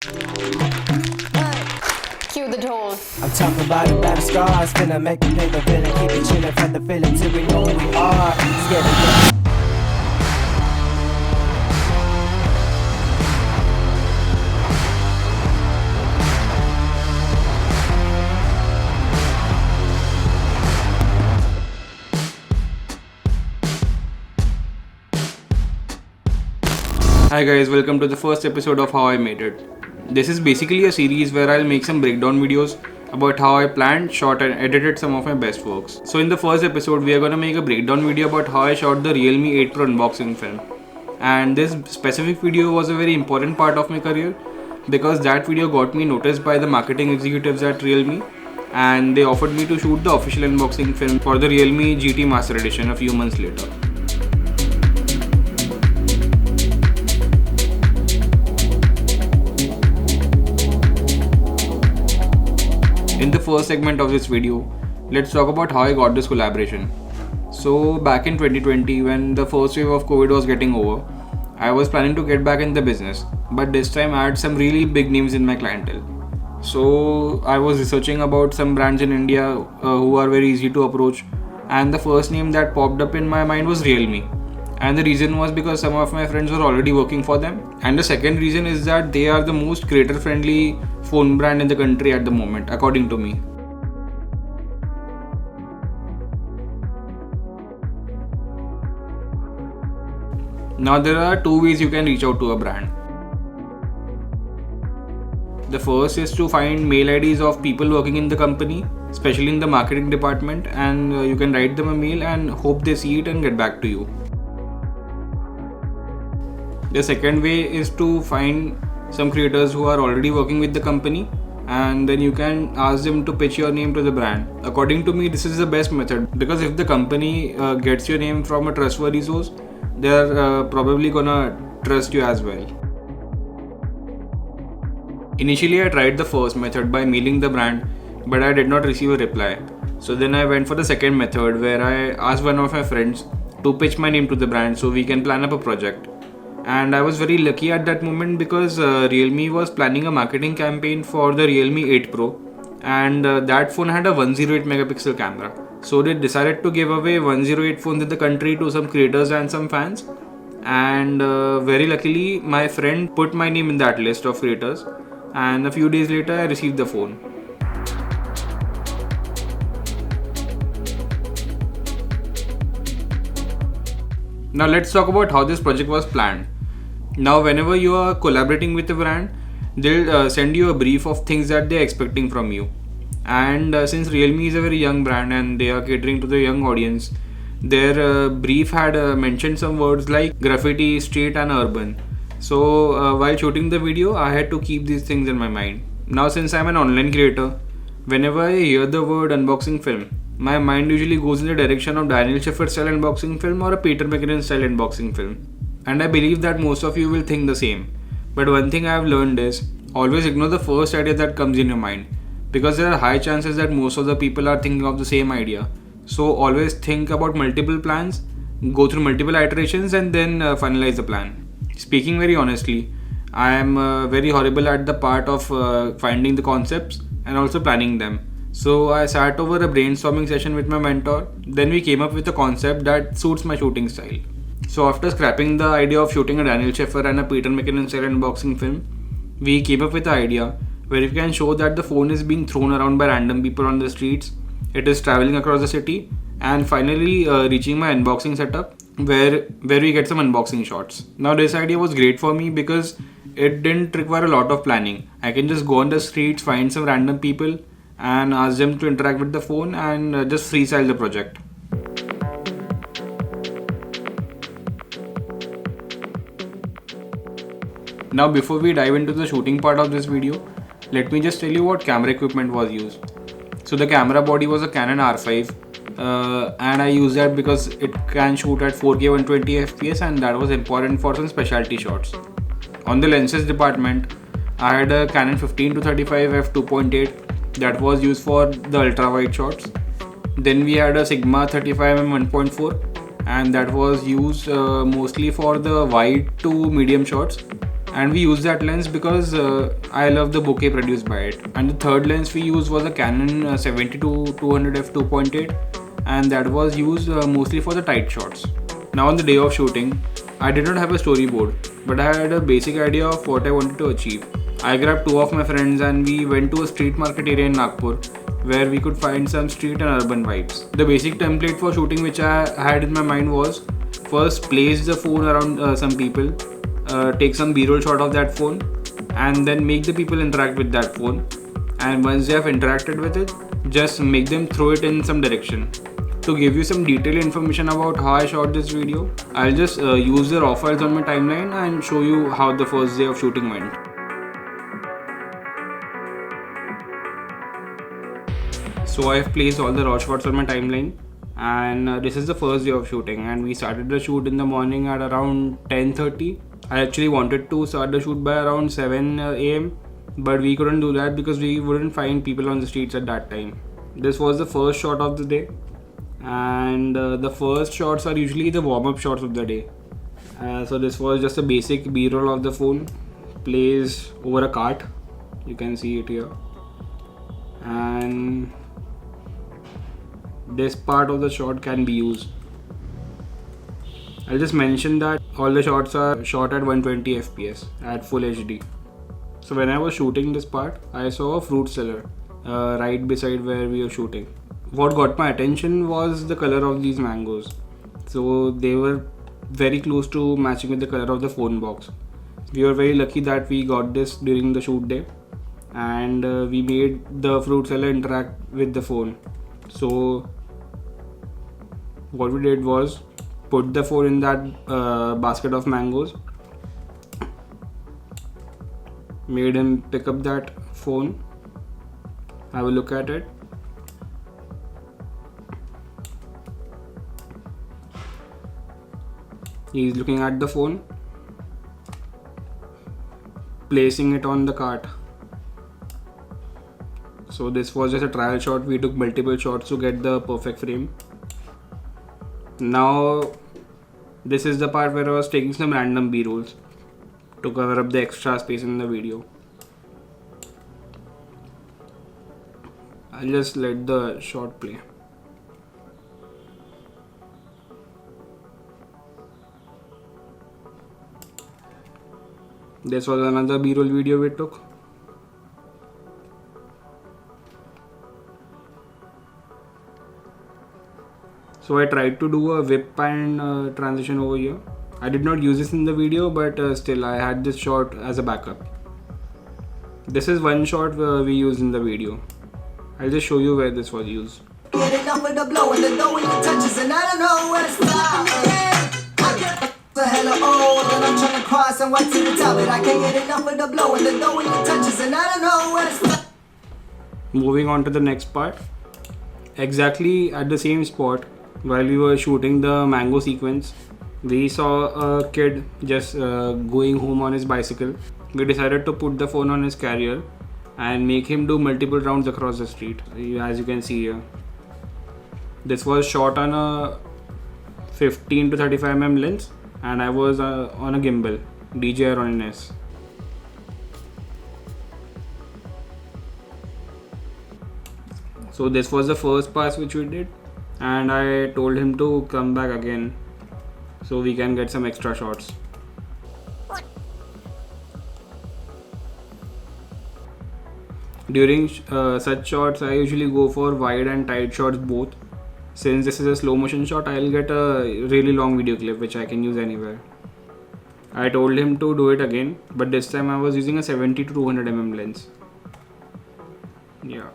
Cue the toll. I'm talking about a battle scars, finna make a play the villain, keep it chillin' from the feeling till we know who we are. Let's get it. Hi guys, welcome to the first episode of How I Made It. This is basically a series where I'll make some breakdown videos about how I planned, shot and edited some of my best works. So in the first episode, we are gonna make a breakdown video about how I shot the Realme 8 Pro unboxing film. And this specific video was a very important part of my career because that video got me noticed by the marketing executives at Realme and they offered me to shoot the official unboxing film for the Realme GT Master Edition a few months later. In the first segment of this video, let's talk about how I got this collaboration. So back in 2020 when the first wave of COVID was getting over, I was planning to get back in the business, but this time I had some really big names in my clientele. So I was researching about some brands in India who are very easy to approach, and the first name that popped up in my mind was Realme. And the reason was because some of my friends were already working for them, and the second reason is that they are the most creator friendly phone brand in the country at the moment, according to me. Now there are two ways you can reach out to a brand. The first is to find mail IDs of people working in the company, especially in the marketing department, and you can write them a mail and hope they see it and get back to you. The second way is to find some creators who are already working with the company and then you can ask them to pitch your name to the brand. According to me, this is the best method because if the company gets your name from a trustworthy source, they're probably gonna trust you as well. Initially, I tried the first method by mailing the brand, but I did not receive a reply. So then I went for the second method where I asked one of my friends to pitch my name to the brand so we can plan up a project. And I was very lucky at that moment because Realme was planning a marketing campaign for the Realme 8 Pro and that phone had a 108 megapixel camera. So they decided to give away 108 phones in the country to some creators and some fans, and very luckily my friend put my name in that list of creators and a few days later I received the phone. Now let's talk about how this project was planned. Now whenever you are collaborating with a brand, they'll send you a brief of things that they're expecting from you. And since Realme is a very young brand and they are catering to the young audience, their brief had mentioned some words like graffiti, street and urban. So while shooting the video, I had to keep these things in my mind. Now since I'm an online creator, whenever I hear the word unboxing film, my mind usually goes in the direction of Daniel Schaffer style unboxing film or a Peter McKinnon style unboxing film. And I believe that most of you will think the same. But one thing I have learned is always ignore the first idea that comes in your mind, because there are high chances that most of the people are thinking of the same idea. So always think about multiple plans, go through multiple iterations and then finalize the plan. Speaking very honestly, I am very horrible at the part of finding the concepts and also planning them. So I sat over a brainstorming session with my mentor, then we came up with a concept that suits my shooting style. So after scrapping the idea of shooting a Daniel Schaffer and a Peter McKinnon style unboxing film, we came up with the idea where we can show that the phone is being thrown around by random people on the streets, it is traveling across the city, and finally reaching my unboxing setup where we get some unboxing shots. Now this idea was great for me because it didn't require a lot of planning. I can just go on the streets, find some random people and ask them to interact with the phone and just freestyle the project. Now before we dive into the shooting part of this video, let me just tell you what camera equipment was used. So the camera body was a Canon R5 and I use that because it can shoot at 4K 120 fps and that was important for some specialty shots. On the lenses department, I had a Canon 15-35 f2.8 that was used for the ultra wide shots. Then we had a Sigma 35mm 1.4 and that was used mostly for the wide to medium shots. and we used that lens because I love the bokeh produced by it. And the third lens we used was a Canon 70-200 f 2.8, and that was used mostly for the tight shots. Now on the day of shooting, I did not have a storyboard, but I had a basic idea of what I wanted to achieve. I grabbed two of my friends and we went to a street market area in Nagpur where we could find some street and urban vibes. The basic template for shooting which I had in my mind was first place the phone around some people, take some b-roll shot of that phone, and then make the people interact with that phone. And once they have interacted with it, just make them throw it in some direction. To give you some detailed information about how I shot this video, I'll just use the raw files on my timeline and show you how the first day of shooting went. So I've placed all the raw shots on my timeline, and this is the first day of shooting, and we started the shoot in the morning at around 10:30. I actually wanted to start the shoot by around 7 a.m. but we couldn't do that because we wouldn't find people on the streets at that time. This was the first shot of the day, and the first shots are usually the warm-up shots of the day. So this was just a basic b-roll of the phone placed over a cart. You can see it here, and this part of the shot can be used. I'll just mention that all the shots are shot at 120 fps at full HD. So when I was shooting this part, I saw a fruit seller right beside where we were shooting. What got my attention was the color of these mangoes. So they were very close to matching with the color of the phone box. We were very lucky that we got this during the shoot day, and we made the fruit seller interact with the phone. So what we did was put the phone in that basket of mangoes, made him pick up that phone, have a look at it, he's looking at the phone, placing it on the cart. So this was just a trial shot. We took multiple shots to get the perfect frame. Now this is the part where I was taking some random b-rolls to cover up the extra space in the video. I'll just let the shot play. This was another b-roll video we took. So I tried to do a whip and transition over here. I did not use this in the video, but still I had this shot as a backup. This is one shot we used in the video. I'll just show you where this was used. Get enough of the blow and the dough when it touches, and I don't know where to stop. The hella old and I'm trying to cross and walk to the top, but I can't get enough of the blow and the dough when it touches, and I don't know where to stop. Moving on to the next part. Exactly at the same spot, while we were shooting the mango sequence, we saw a kid just going home on his bicycle. We decided to put the phone on his carrier and make him do multiple rounds across the street, as you can see here. This was shot on a 15 to 35mm lens, and I was on a gimbal, DJI Ronin S. So this was the first pass which we did, and I told him to come back again so we can get some extra shots. During such shots, I usually go for wide and tight shots both. Since this is a slow motion shot, I'll get a really long video clip which I can use anywhere. I told him to do it again, but this time I was using a 70 to 200mm lens. Yeah.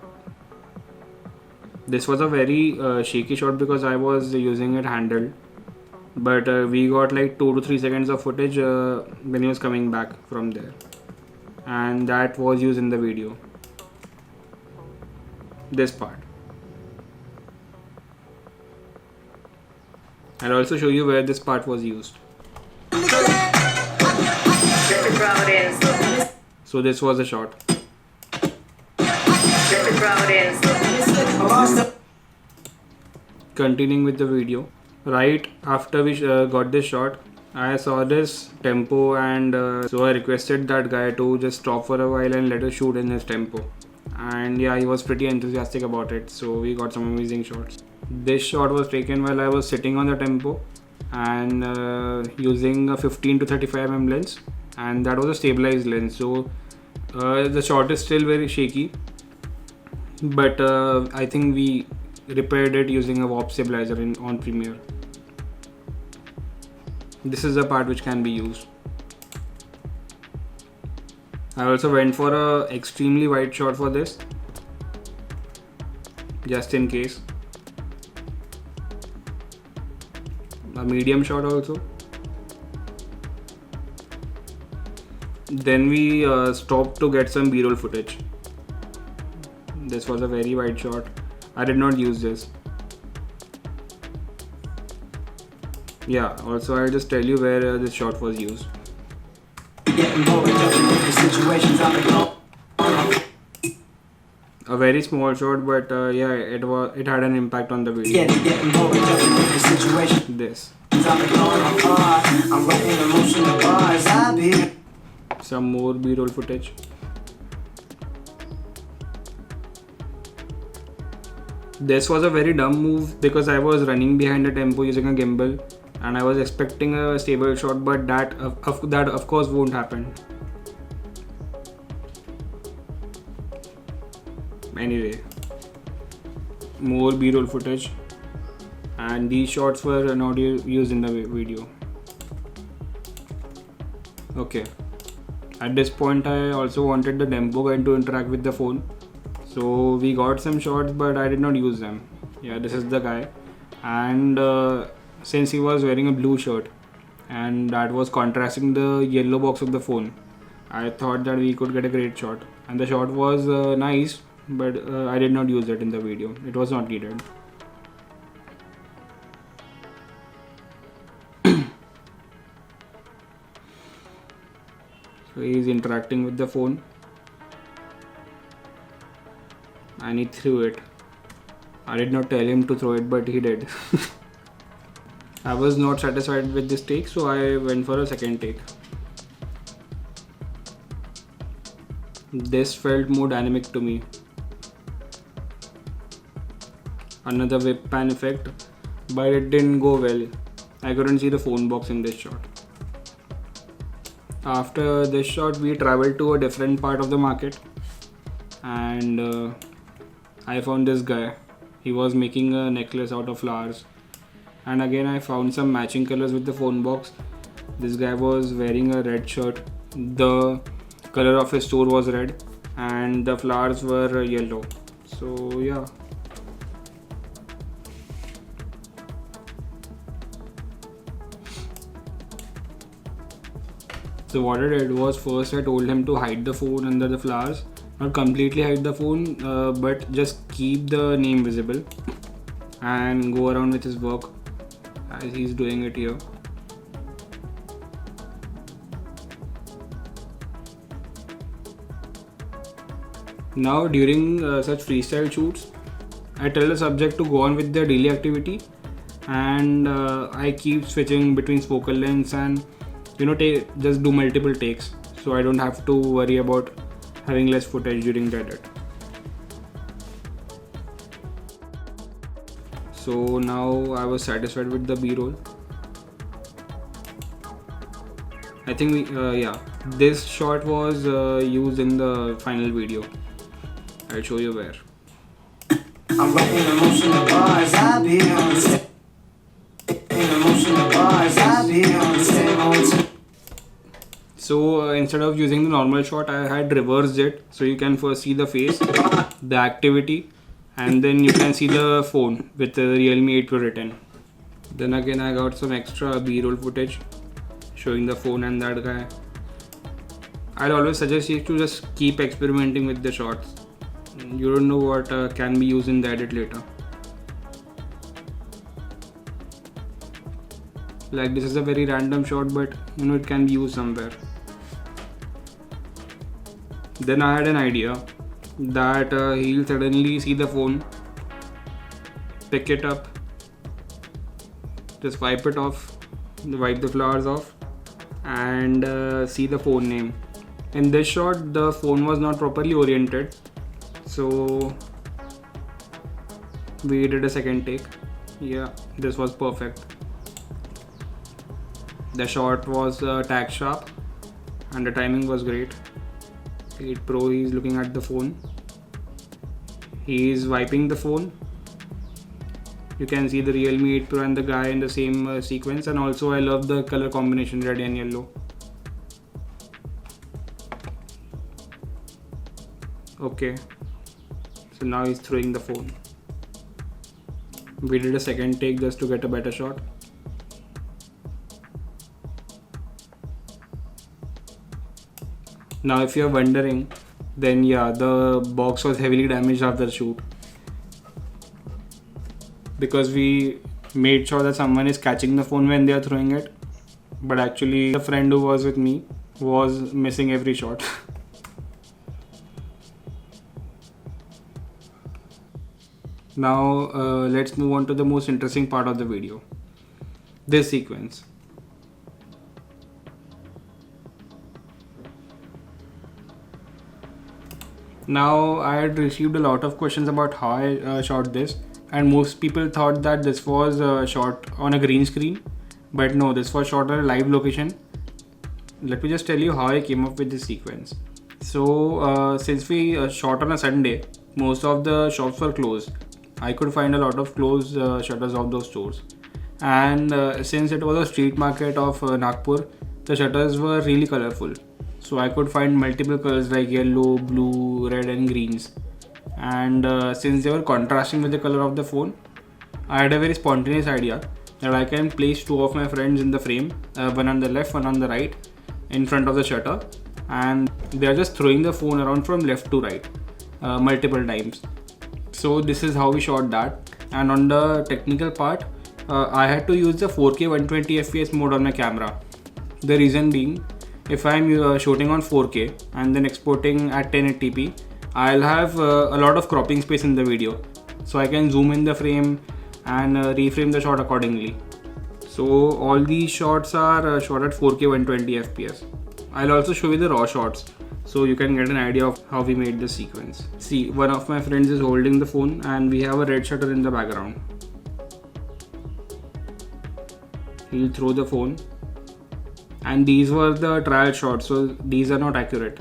This was a very shaky shot because I was using it handheld, but we got like 2 to 3 seconds of footage when he was coming back from there, and that was used in the video. This part. I'll also show you where this part was used. So this was a shot. Continuing with the video, right after we got this shot, I saw this tempo and so I requested that guy to just stop for a while and let us shoot in his tempo. And yeah, he was pretty enthusiastic about it, so we got some amazing shots. This shot was taken while I was sitting on the tempo and using a 15 to 35mm lens, and that was a stabilized lens, so the shot is still very shaky, but I think we repaired it using a warp stabilizer on Premiere. This is the part which can be used. I also went for a extremely wide shot for this, just in case. A medium shot also. Then we stopped to get some B-roll footage. This was a very wide shot. I did not use this. Yeah, also I'll just tell you where this shot was used. A very small shot, but yeah, it had an impact on the video. This. Some more B-roll footage. This was a very dumb move because I was running behind the tempo using a gimbal and I was expecting a stable shot, but that of course won't happen. Anyway, more B-roll footage, and these shots were not used in the video. Okay, at this point I also wanted the tempo guy to interact with the phone, so we got some shots but I did not use them. Yeah, this is the guy, and since he was wearing a blue shirt and that was contrasting the yellow box of the phone, I thought that we could get a great shot, and the shot was nice, but I did not use it in the video. It was not needed. So he is interacting with the phone and he threw it. I did not tell him to throw it, but he did. I was not satisfied with this take, so I went for a second take. This felt more dynamic to me. Another whip pan effect, but it didn't go well. I couldn't see the phone box in this shot. After this shot, we traveled to a different part of the market and I found this guy. He was making a necklace out of flowers, and again I found some matching colors with the phone box. This guy was wearing a red shirt. The color of his store was red and the flowers were yellow. So yeah. So what I did was, first I told him to hide the phone under the flowers. Not completely hide the phone, but just keep the name visible and go around with his work as he's doing it here. Now during such freestyle shoots, I tell the subject to go on with their daily activity, and I keep switching between focal lengths and just do multiple takes, so I don't have to worry about having less footage during the edit. So now I was satisfied with the B-roll. I think this shot was used in the final video. I'll show you where. I'm writing emotional bars, I be on the same. Emotional bars, I be on the same. So instead of using the normal shot, I had reversed it, so you can first see the face, the activity, and then you can see the phone with the Realme 8 Pro written. Then again I got some extra B-roll footage showing the phone and that guy. I'd always suggest you to just keep experimenting with the shots. You don't know what can be used in the edit later. Like, this is a very random shot, but it can be used somewhere. Then I had an idea that he'll suddenly see the phone, pick it up, just wipe it off, wipe the flowers off, and see the phone name. In this shot, the phone was not properly oriented, so we did a second take. Yeah, this was perfect. The shot was tag sharp and the timing was great. 8 Pro, he is looking at the phone. He is wiping the phone. You can see the Realme 8 Pro and the guy in the same sequence, and also I love the color combination, red and yellow. Okay, so now he's throwing the phone. We did a second take just to get a better shot. Now if you're wondering, then yeah, the box was heavily damaged after the shoot, because we made sure that someone is catching the phone when they are throwing it, but actually the friend who was with me was missing every shot. Now let's move on to the most interesting part of the video, this sequence. Now I had received a lot of questions about how I shot this, and most people thought that this was shot on a green screen, but no, this was shot at a live location. Let me just tell you how I came up with this sequence. So since we shot on a Sunday, most of the shops were closed. I could find a lot of closed shutters of those stores, and since it was a street market of Nagpur, the shutters were really colorful. So I could find multiple colors like yellow, blue, red and greens, and since they were contrasting with the color of the phone, I had a very spontaneous idea that I can place 2 of my friends in the frame, one on the left, one on the right, in front of the shutter, and they are just throwing the phone around from left to right multiple times. So this is how we shot that. And on the technical part, I had to use the 4K 120 fps mode on my camera. The reason being, if I'm shooting on 4K and then exporting at 1080p, I'll have a lot of cropping space in the video, so I can zoom in the frame and reframe the shot accordingly. So all these shots are shot at 4K 120 fps. I'll also show you the raw shots, so you can get an idea of how we made this sequence. See, one of my friends is holding the phone and we have a red shutter in the background. He'll throw the phone, and these were the trial shots, so these are not accurate.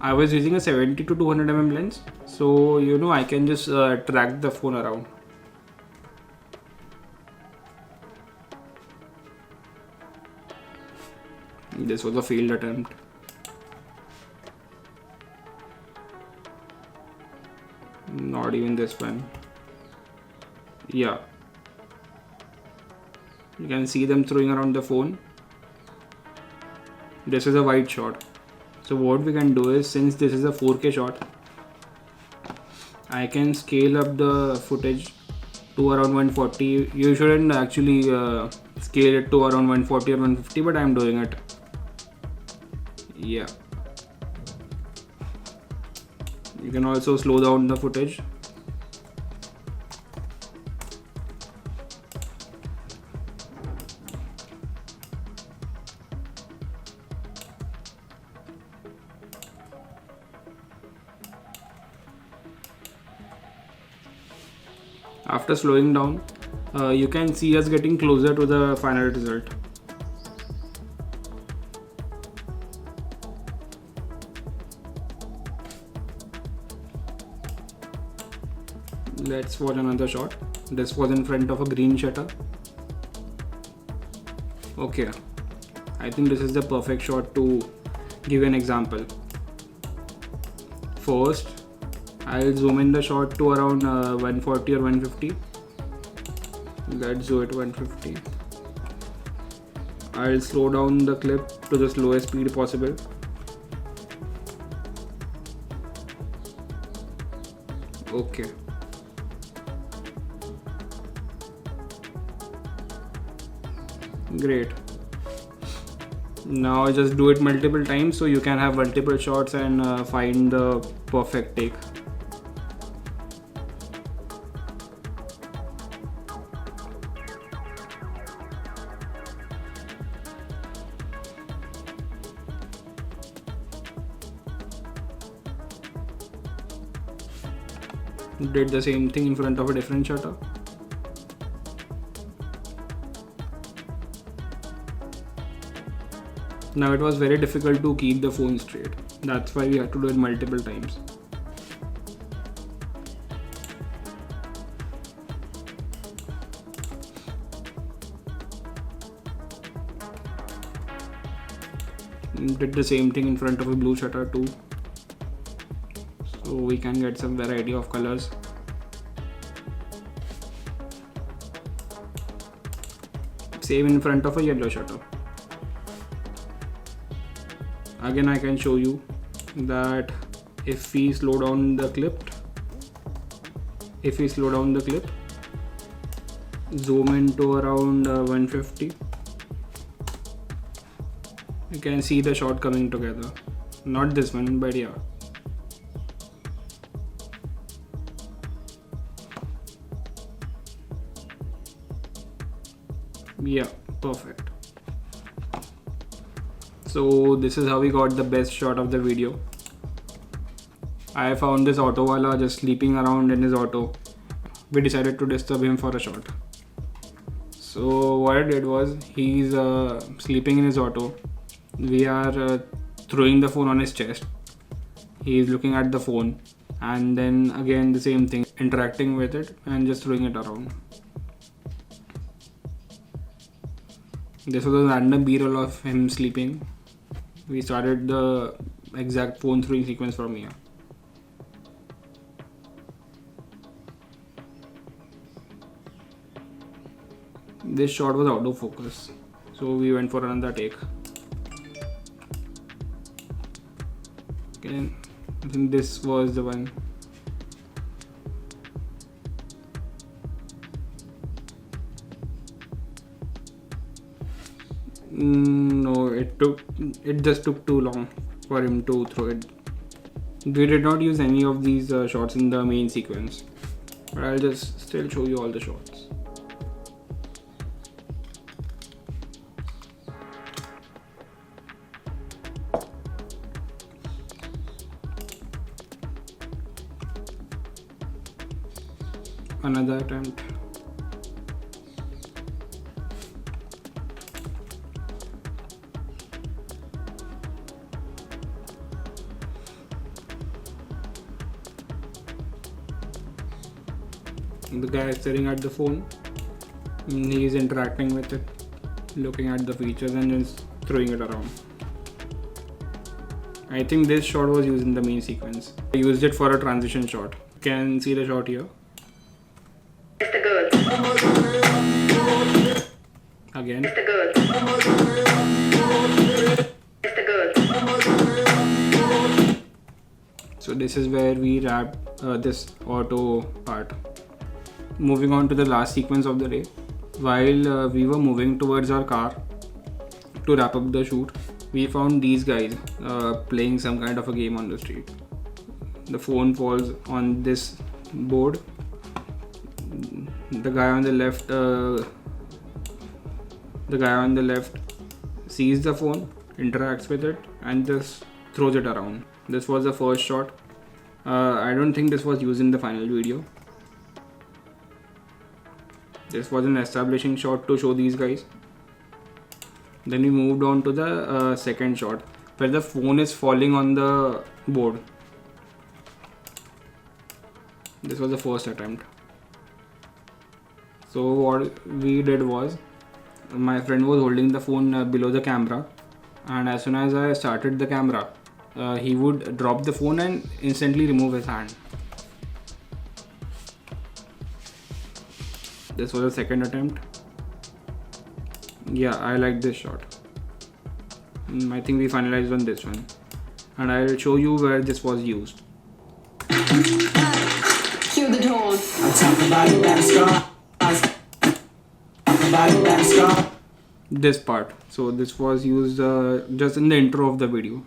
I was using a 70 to 200mm lens, so I can just track the phone around. This was a failed attempt. Not even this one. Yeah, you can see them throwing around the phone. This is a wide shot. So what we can do is, since this is a 4K shot, I can scale up the footage to around 140. You shouldn't actually scale it to around 140 or 150, but I'm doing it. Yeah. You can also slow down the footage. After slowing down, you can see us getting closer to the final result. Let's watch another shot. This was in front of a green shutter. Okay, I think this is the perfect shot to give an example. First, I'll zoom in the shot to around 140 or 150. Let's do it 150. I'll slow down the clip to the slowest speed possible. Okay. Great. Now just do it multiple times so you can have multiple shots and find the perfect take. Did the same thing in front of a different shutter. Now it was very difficult to keep the phone straight. That's why we had to do it multiple times. Did the same thing in front of a blue shutter too. So we can get some variety of colors. Same in front of a yellow shutter. Again, I can show you that if we slow down the clip, zoom into around 150, you can see the shot coming together. Not this one, but yeah. Yeah, perfect. So this is how we got the best shot of the video. I found this auto wala just sleeping around in his auto. We decided to disturb him for a shot. So what I did was, he's sleeping in his auto. We are throwing the phone on his chest. He's looking at the phone, and then again the same thing, interacting with it and just throwing it around. This was a random b-roll of him sleeping. We started the exact phone throwing sequence from here. This shot was out of focus, so we went for another take. Okay, I think this was the one. No, it just took too long for him to throw it. We did not use any of these shots in the main sequence, but I'll just still show you all the shots. Another attempt. The guy is staring at the phone. He is interacting with it, looking at the features and just throwing it around. I think this shot was used in the main sequence. I used it for a transition shot. You can see the shot here. It's the girl. Again. It's the girl. It's the girl. So this is where we wrap this auto part. Moving on to the last sequence of the day. While we were moving towards our car to wrap up the shoot, we found these guys playing some kind of a game on the street. The phone falls on this board. The guy on the left sees the phone, interacts with it, and just throws it around. This was the first shot. I don't think this was used in the final video. This was an establishing shot to show these guys. Then we moved on to the second shot, where the phone is falling on the board. This was the first attempt. So what we did was, my friend was holding the phone below the camera, and as soon as I started the camera, he would drop the phone and instantly remove his hand. This was the second attempt. Yeah, I like this shot. I think we finalized on this one, and I'll show you where this was used. Cue the toes. I'm talking about you better start. This part. So this was used just in the intro of the video.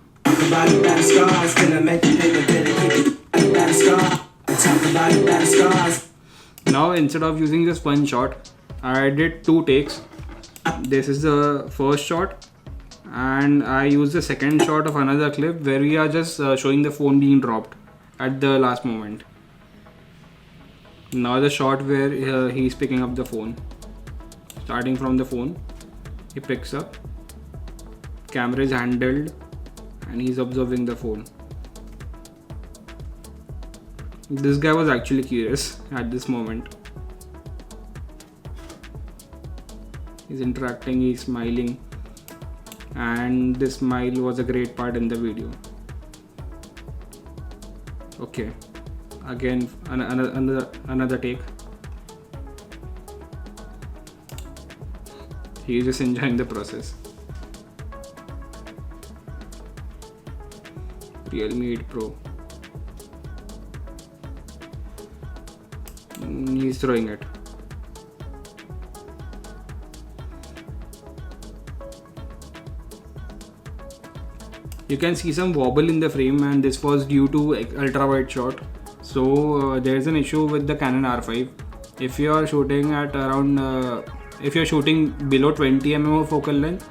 Now instead of using just one shot, I did 2 takes. This is the first shot, and I used the second shot of another clip where we are just showing the phone being dropped at the last moment. Now the shot where he's picking up the phone. Starting from the phone, he picks up, camera is handled, and he's observing the phone. This guy was actually curious at this moment. He's interacting, he's smiling, and this smile was a great part in the video. Okay, again another take. He's just enjoying the process. Realme 8 Pro. He's throwing it. You can see some wobble in the frame, and this was due to ultra wide shot. So there's an issue with the Canon R5. If you are shooting at around if you're shooting below 20 mm of focal length,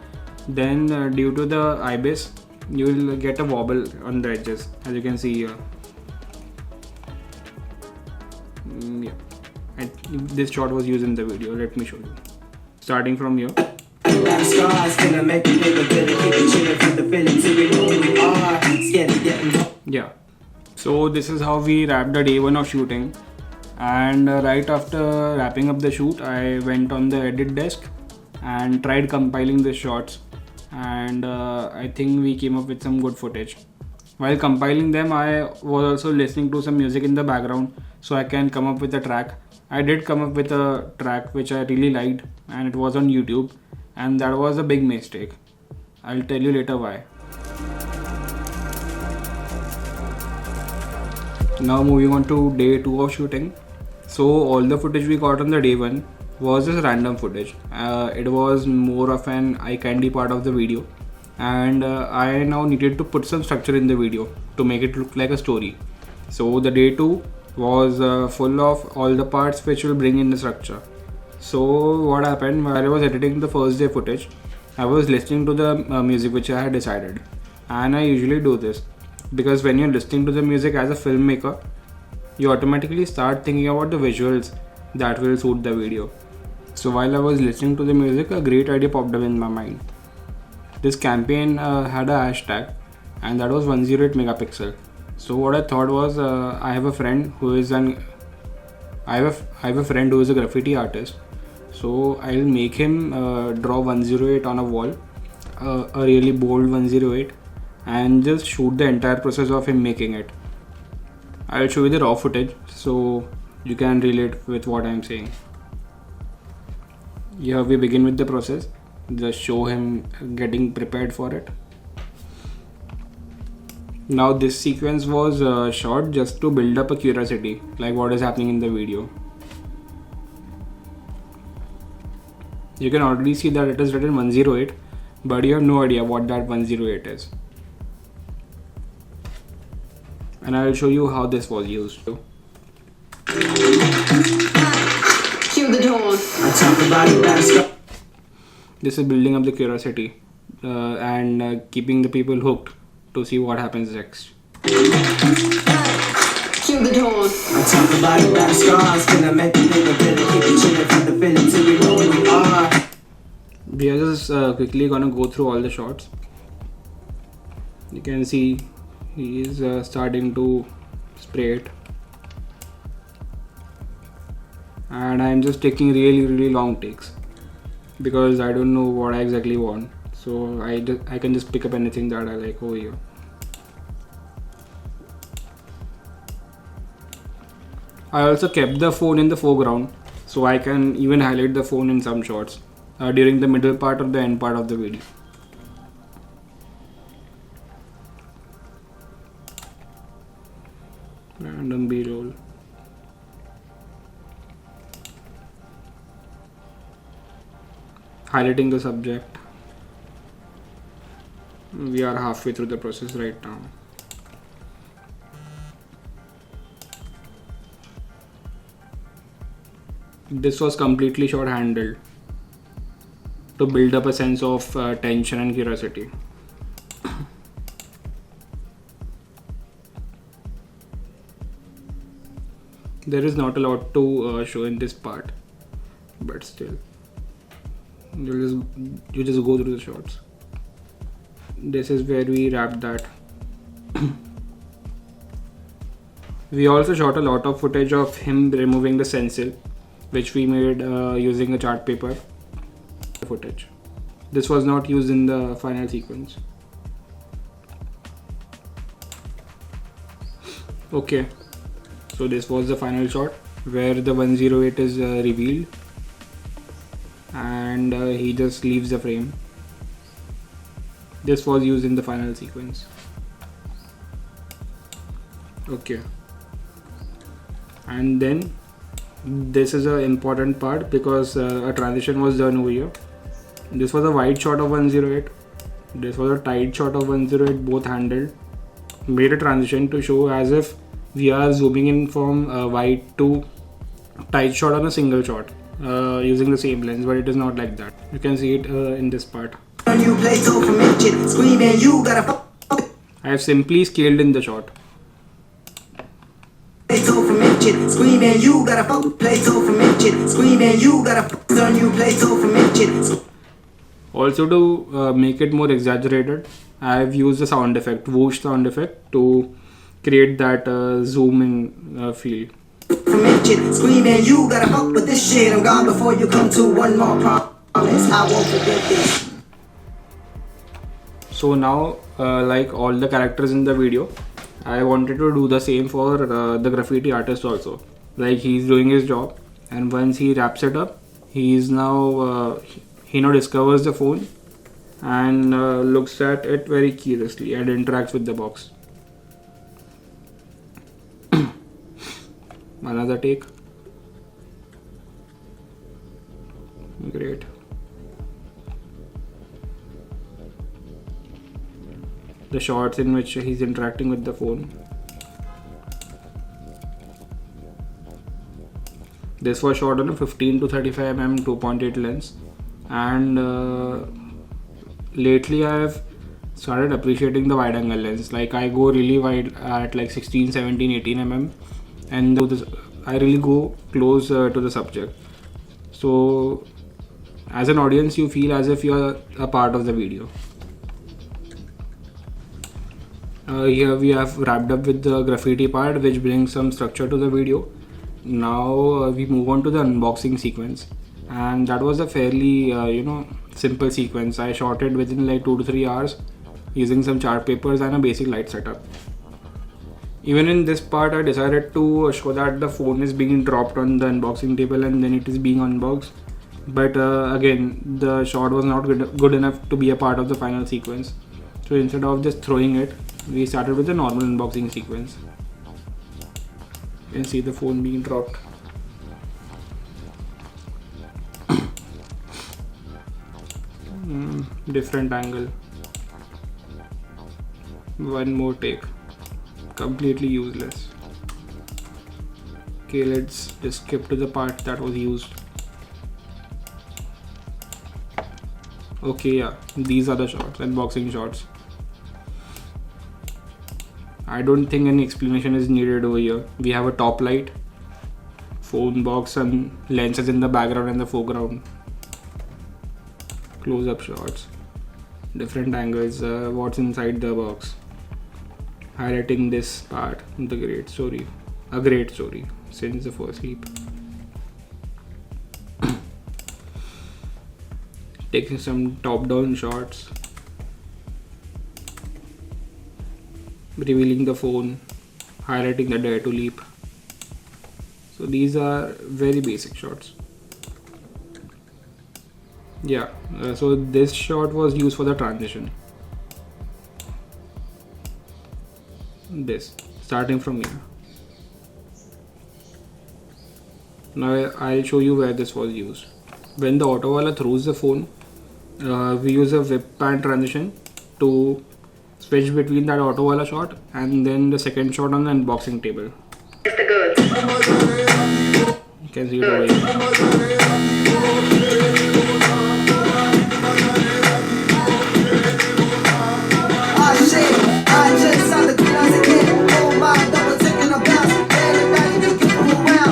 then due to the IBIS you will get a wobble on the edges, as you can see here. Yeah. And this shot was used in the video. Let me show you. Starting from here. Yeah. So this is how we wrapped the day one of shooting. And right after wrapping up the shoot, I went on the edit desk and tried compiling the shots, and I think we came up with some good footage. While compiling them, I was also listening to some music in the background so I can come up with a track. I did come up with a track which I really liked, and it was on YouTube, and that was a big mistake. I'll tell you later why. Now moving on to day 2 of shooting. So all the footage we got on the day 1 was just random footage. It was more of an eye candy part of the video, and I now needed to put some structure in the video to make it look like a story. So the day 2 was full of all the parts which will bring in the structure. So what happened, while I was editing the first day footage, I was listening to the music which I had decided. And I usually do this because when you're listening to the music as a filmmaker, you automatically start thinking about the visuals that will suit the video. So while I was listening to the music, a great idea popped up in my mind. This campaign had a hashtag, and that was 108 megapixel. So what I thought was, I have a friend who is a graffiti artist. So I'll make him draw 108 on a wall, a really bold 108, and just shoot the entire process of him making it. I'll show you the raw footage so you can relate with what I'm saying. Here we begin with the process. Just show him getting prepared for it. Now this sequence was shot just to build up a curiosity, like what is happening in the video. You can already see that it is written 108, but you have no idea what that 108 is. And I will show you how this was used. Cue the dawn. This is building up the curiosity and keeping the people hooked to see what happens next. Cue the dawn. We are just quickly gonna go through all the shots. You can see he is starting to spray it, and I'm just taking really long takes because I don't know what I exactly want. So I can just pick up anything that I like over here. I also kept the phone in the foreground so I can even highlight the phone in some shots during the middle part or the end part of the video. Random B-roll. Highlighting the subject. We are halfway through the process right now. This was completely short-handled to build up a sense of tension and curiosity. There is not a lot to show in this part, but still, you just go through the shots. This is where we wrap that. We also shot a lot of footage of him removing the stencil, which we made using a chart paper footage. This was not used in the final sequence. Okay, so this was the final shot where the 108 is revealed, and he just leaves the frame. This was used in the final sequence. Okay, and then this is an important part because a transition was done over here. This was a wide shot of 108. This was a tight shot of 108, both handled. Made a transition to show as if we are zooming in from wide to tight shot on a single shot using the same lens, but it is not like that. You can see it in this part. I have simply scaled in the shot. Also, to make it more exaggerated, I have used the sound effect, whoosh sound effect, to create that zoom in feel. Screaming, you gotta fuck with this shit. I'm gone before you come to one more promise. I won't forget this. So now, like all the characters in the video, I wanted to do the same for the graffiti artist also. Like, he's doing his job, and once he wraps it up, he is now he now discovers the phone and looks at it very curiously and interacts with the box. Another take. Great. The shots in which he's interacting with the phone. This was shot on a 15 to 35mm 2.8 lens, and lately I have started appreciating the wide angle lens. Like, I go really wide at like 16, 17, 18mm, and I really go close to the subject. So as an audience, you feel as if you are a part of the video. Here we have wrapped up with the graffiti part, which brings some structure to the video. Now we move on to the unboxing sequence, and that was a fairly simple sequence. I shot it within like 2 to 3 hours using some chart papers and a basic light setup. Even in this part, I decided to show that the phone is being dropped on the unboxing table and then it is being unboxed. But again, the shot was not good enough to be a part of the final sequence. So instead of just throwing it, we started with the normal unboxing sequence. You can see the phone being dropped. Different angle. One more take. Completely useless. Okay, let's just skip to the part that was used. Okay, yeah, these are the shots, unboxing shots. I don't think any explanation is needed over here. We have a top light, phone box and lenses in the background and the foreground. Close-up shots, different angles, what's inside the box. Highlighting this part, a great story since the first leap. Taking some top-down shots, revealing the phone, highlighting the dare to leap. So these are very basic shots. Yeah, so this shot was used for the transition. This, starting from here. Now I'll show you where this was used. When the auto wala throws the phone, we use a whip pan transition to switch between that auto wala shot and then the second shot on the unboxing table. It's the goods. You can see it over here. I just saw the girls again. Oh my, double taking a bounce. And now you can come around.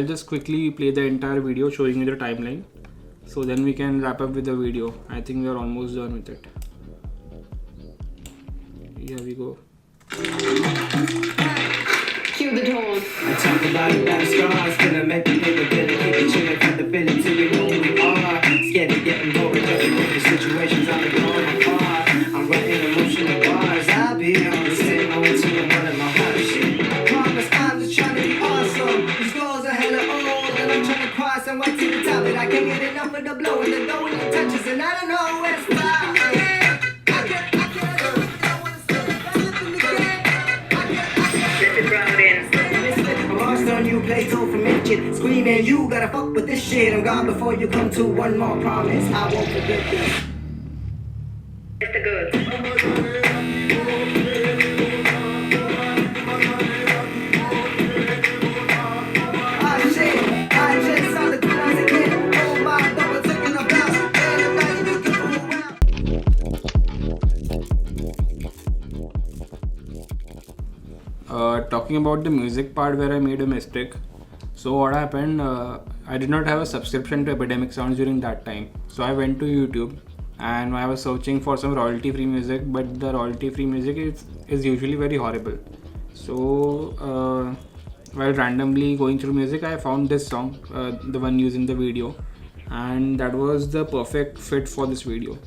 I'll just quickly play the entire video showing you the timeline. So then we can wrap up with the video. I think we are almost done with it. Here we go. Cue the tone. I talk about it, bad scars, gonna make me feel a bit, keep it chilling, find the feeling till we know who we are. Scared of getting bored, jumping into situations I'm ignoring apart. I'm writing emotional bars, I'll be honest, ain't no one to the one in my heart shit. Promise I'm just trying to be awesome. These goals are hella old, and I'm trying to cross and right to the top, but I can't get enough of the blow and the dough and the touches, and I don't know where to start. Let it round in. I'm lost on you, play told from midget. Screaming, you gotta fuck with this shit. I'm gone before you come to one more promise. I won't forget this. It's the good. Ah shit, I just saw the class again. Oh my God, we're taking a bounce. And I'm not even giving around. Talking about the music part where I made a mistake. So what happened, I did not have a subscription to Epidemic Sounds during that time. So I went to YouTube and I was searching for some royalty free music, but the royalty free music is usually very horrible. So while randomly going through music, I found this song, the one used in the video, and that was the perfect fit for this video.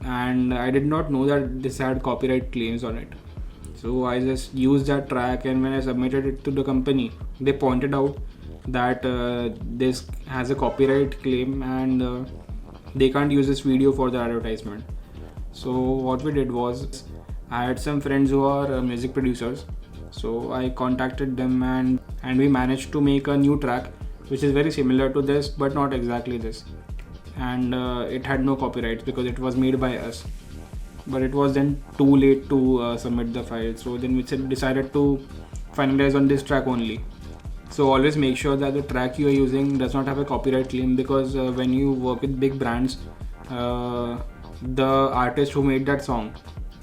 And I did not know that this had copyright claims on it. So I just used that track, and when I submitted it to the company, they pointed out that this has a copyright claim and they can't use this video for the advertisement. So what we did was, I had some friends who are music producers. So I contacted them and we managed to make a new track which is very similar to this but not exactly this. And it had no copyrights because it was made by us. But it was then too late to submit the file, so then we decided to finalize on this track only. So always make sure that the track you are using does not have a copyright claim, because when you work with big brands, the artist who made that song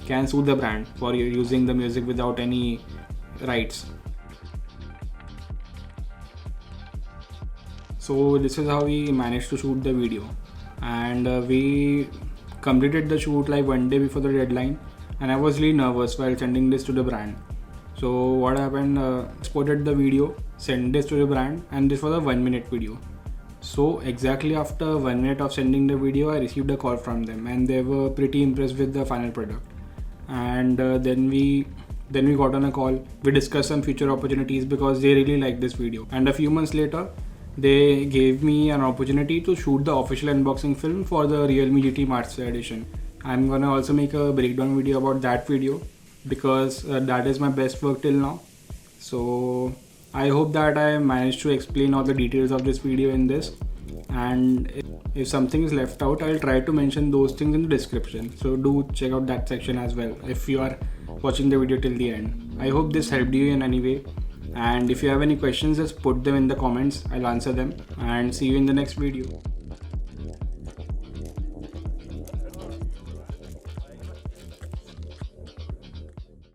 can sue the brand for using the music without any rights. So this is how we managed to shoot the video, and we completed the shoot like one day before the deadline, and I was really nervous while sending this to the brand. So what happened, exported the video, sent this to the brand, and this was a 1 minute video. So exactly after 1 minute of sending the video, I received a call from them and they were pretty impressed with the final product. And then we got on a call, we discussed some future opportunities because they really liked this video. And a few months later, they gave me an opportunity to shoot the official unboxing film for the Realme GT Master Edition. I'm gonna also make a breakdown video about that video because that is my best work till now. So I hope that I managed to explain all the details of this video in this, and if something is left out, I'll try to mention those things in the description. So do check out that section as well if you are watching the video till the end. I hope this helped you in any way. And if you have any questions, just put them in the comments. I'll answer them, and see you in the next video.